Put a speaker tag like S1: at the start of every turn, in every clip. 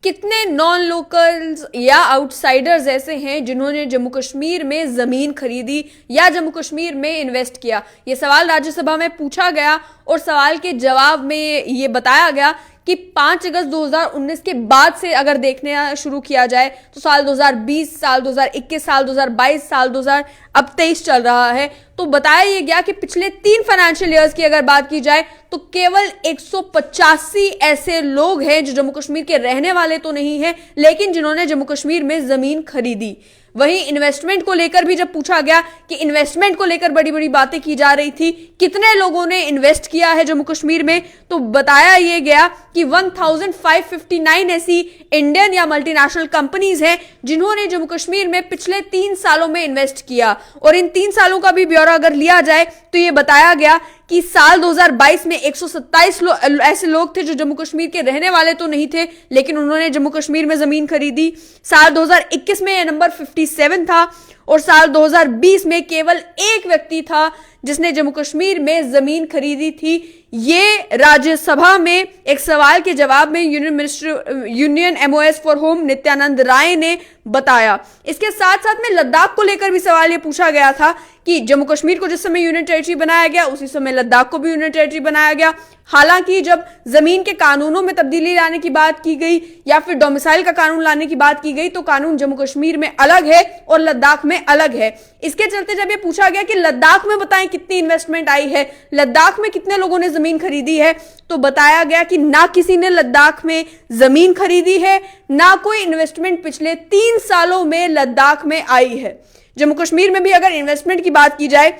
S1: कितने non locals या outsiders ऐसे हैं जिन्होंने जम्मू कश्मीर में जमीन खरीदी या जम्मू कश्मीर में इन्वेस्ट किया? ये सवाल राज्यसभा में पूछा गया और सवाल के जवाब में ये बताया गया कि 5 अगस्त 2019 के बाद से अगर देखने शुरू किया जाए तो साल 2020, साल 2021, साल 2022, साल 2023 चल रहा है, तो बताया यह गया कि पिछले 3 फाइनेंशियल ईयर्स की अगर बात की जाए तो केवल 185 ऐसे लोग हैं जो जम्मू कश्मीर के रहने वाले तो नहीं है लेकिन जिन्होंने जम्मू कश्मीर में जमीन खरीदी। वहीं इन्वेस्टमेंट को लेकर भी जब पूछा गया कि इन्वेस्टमेंट को लेकर बड़ी बड़ी बातें की जा रही थी, कितने लोगों ने इन्वेस्ट किया है जम्मू कश्मीर में, तो बताया यह गया कि 1559 ऐसी इंडियन या मल्टीनेशनल कंपनीज हैं जिन्होंने जम्मू कश्मीर में पिछले 3 सालों में इन्वेस्ट किया। और इन 3 सालों का भी ब्यौरा अगर लिया जाए तो यह बताया गया कि साल 2022 में 127 ऐसे लोग थे जो जम्मू कश्मीर के रहने वाले तो नहीं थे लेकिन उन्होंने जम्मू कश्मीर में जमीन खरीदी। साल 2021 में यह नंबर 57 था और साल 2020 में केवल एक व्यक्ति था जिसने जम्मू कश्मीर में जमीन खरीदी थी। ये राज्यसभा में एक सवाल के जवाब में union MOS for home Nityanand Rai ने बताया। इसके साथ साथ में लद्दाख को लेकर भी सवाल ये पूछा गया था कि जम्मू कश्मीर को जिस समय यूनियन टेरिटरी बनाया गया उसी समय लद्दाख को भी यूनियन टेरिटरी बनाया गया। हालांकि जब जमीन के कानूनों में तब्दीली लाने की बात की गई या फिर डोमिसाइल का कानून लाने की बात की गई तो कानून जम्मू कश्मीर में अलग है और लद्दाख में अलग है। इसके चलते जब ये पूछा गया कि लद्दाख में बताएं कितनी इन्वेस्टमेंट आई है, लद्दाख में कितने लोगों ने जमीन खरीदी है, तो बताया गया कि ना किसी ने लद्दाख में जमीन खरीदी है, ना कोई इन्वेस्टमेंट पिछले 3 सालों में लद्दाख में आई है। जम्मू कश्मीर में भी अगर इन्वेस्टमेंट की बात की जाए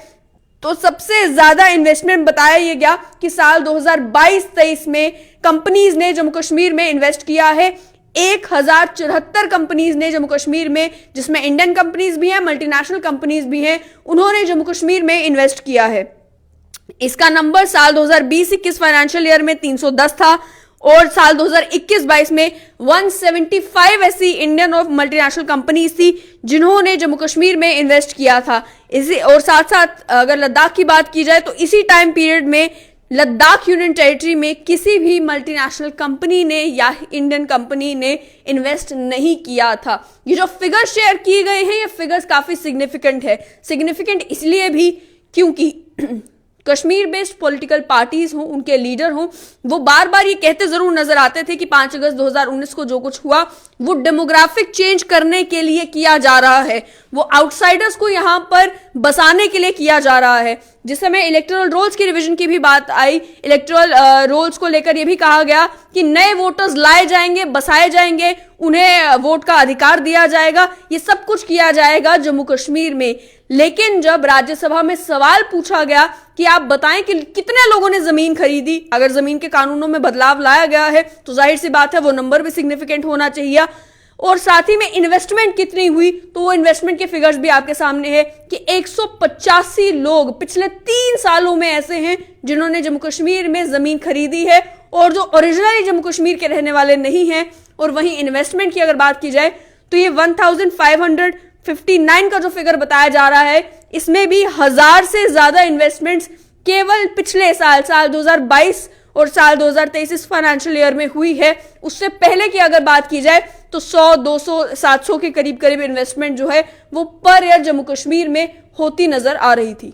S1: तो सबसे ज्यादा इन्वेस्टमेंट बताया यह गया कि साल 2022-23 में कंपनीज ने जम्मू कश्मीर में इन्वेस्ट किया है। 1074 कंपनीज ने जम्मू कश्मीर में, जिसमें इंडियन कंपनीज भी हैं, मल्टीनेशनल कंपनीज भी हैं, उन्होंने जम्मू कश्मीर में इन्वेस्ट किया है। इसका नंबर साल 2020-21 फाइनेंशियल ईयर में 310 था और साल 2021-22 में 175 ऐसी इंडियन और मल्टीनेशनल कंपनीज थी जिन्होंने जम्मू कश्मीर में इन्वेस्ट किया था। इसी और साथ साथ अगर लद्दाख की बात की जाए तो इसी टाइम पीरियड में लद्दाख यूनियन टेरिटरी में किसी भी मल्टीनेशनल कंपनी ने या इंडियन कंपनी ने इन्वेस्ट नहीं किया था। ये जो फिगर्स शेयर किए गए हैं ये फिगर्स काफी सिग्निफिकेंट है। सिग्निफिकेंट इसलिए भी क्योंकि कश्मीर बेस्ड पॉलिटिकल पार्टीज हों, उनके लीडर हों, वो बार बार ये कहते जरूर नजर आते थे कि 5 अगस्त 2019 को जो कुछ हुआ वो डेमोग्राफिक चेंज करने के लिए किया जा रहा है, वो आउटसाइडर्स को यहां पर बसाने के लिए किया जा रहा है। जिस समय इलेक्टोरल रोल्स की रिवीजन की भी बात आई, इलेक्टोरल रोल्स को लेकर यह भी कहा गया कि नए वोटर्स लाए जाएंगे, बसाए जाएंगे, उन्हें वोट का अधिकार दिया जाएगा, ये सब कुछ किया जाएगा जम्मू कश्मीर में। लेकिन जब राज्यसभा में सवाल पूछा गया कि आप बताएं कि कितने लोगों ने जमीन खरीदी, अगर जमीन के कानूनों में बदलाव लाया गया है तो जाहिर सी बात है वो नंबर भी सिग्निफिकेंट होना चाहिए, और साथ ही में इन्वेस्टमेंट कितनी हुई तो वो इन्वेस्टमेंट के फिगर्स भी आपके सामने है कि 185 लोग पिछले 3 सालों में ऐसे हैं जिन्होंने जम्मू कश्मीर में जमीन खरीदी है और जो ओरिजिनली जम्मू कश्मीर के रहने वाले नहीं हैं। और वहीं इन्वेस्टमेंट की अगर बात की जाए तो ये 1559 का जो फिगर बताया जा रहा है इसमें भी 1000 से ज्यादा इन्वेस्टमेंट्स केवल पिछले साल 2022 और साल 2023 इस फाइनेंशियल ईयर में हुई है। उससे पहले की अगर बात की जाए तो 100, 200, 700 के करीब इन्वेस्टमेंट जो है वो पर ईयर जम्मू कश्मीर में होती नजर आ रही थी।